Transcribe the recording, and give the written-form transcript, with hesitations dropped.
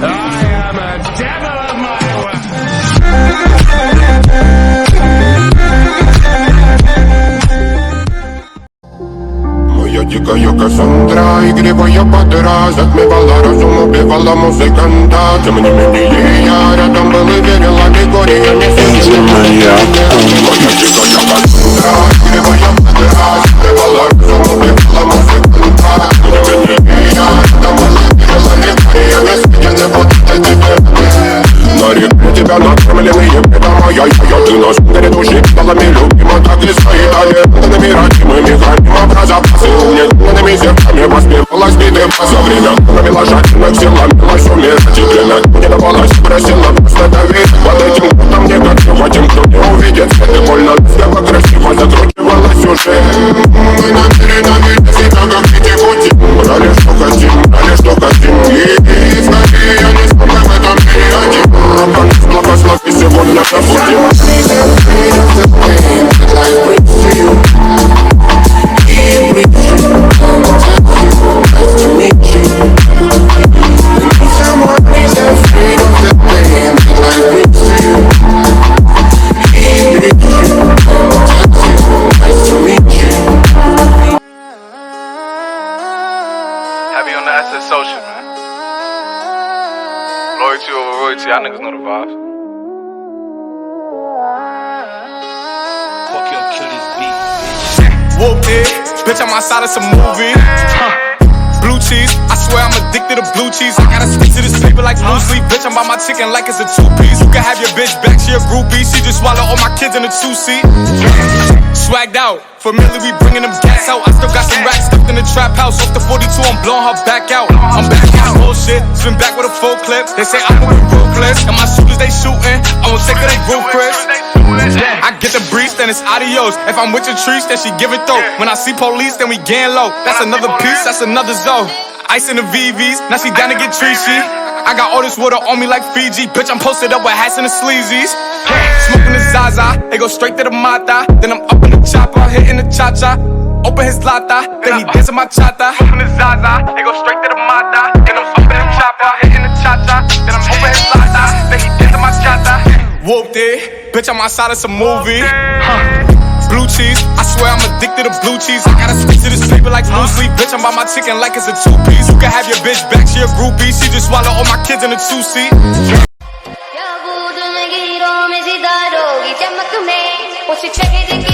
I am a devil of my work. Моя дикая Кассандра, игривая подра, затмевала разум, убивала музыканта. Тем не менее я рядом был и верил, аллегория не сидела. Моя дикая Кассандра, игривая подра, затмевала разум, убивала музыканта. Тем не менее я рядом был и верил, аллегория не сидела. Вот это тебе. На реке тебя накормленные бедом, моя ты нас горит души, палами любима, так и свои талентами родимыми храним образа. Угнетенными зерками воспевалась битым. За время навела жадных сил, ломилась умирать. И время не давалась, просила просто давить. Под этим кутом не красиво, тем, кто не увидит свет. И больно ласково, красиво закручивалась уже. Мы намерены себя, как эти пути. Брали, что хотим, и скорее я не смогу в этом мире один. Благослови сегодня забудем. Happy on the asset social, man. Loyalty over royalty, y'all niggas know the vibes. Fuck your kill this beat. Whooped it, bitch, I'm outside of some movie. Blue cheese, I swear I'm addicted to blue cheese. I gotta stick to this paper like blue sleep. Bitch, I'm by my chicken like it's a two-piece. You can have your bitch back, she a groupie. She just swallow all my kids in a two-seat. Swagged out, familiar, we bringing them gas out. I still got some racks stuffed in the trap house. Off the 42, I'm blowing her back out. I'm back on bullshit, swim back with a full clip. They say I'm moving ruthless, and my shooters they shooting. I won't take her, they roof, Chris. I get the breeze, then it's adios. If I'm with your trees, then she give it though. When I see police, then we gang low. That's another piece, that's another zone. Ice in the VVs, now she down to get treachy. I got all this water on me like Fiji. Bitch, I'm posted up with hats and the sleazies. Smoking the Zaza, they go straight to the Mata. Then I'm up in the chopper, hitting the cha-cha. Open his lata, then he dancing my chata. Smoking the Zaza, they go straight to the Mata. Then I'm up in the chopper, hitting the cha-cha. Then I'm open his lata, then he dancing my chata. Whooped it, bitch, I'm outside of some movie. Blue cheese, I swear I'm addicted to blue cheese. I gotta stick to this paper like blue sleep. Bitch, I'm by my chicken like it's a two-piece. You can have your bitch back, she a groupie. She just swallow all my kids in a two-seat. या बूढ़ में गिरों में जिदा रोगी चमक में उस छेद की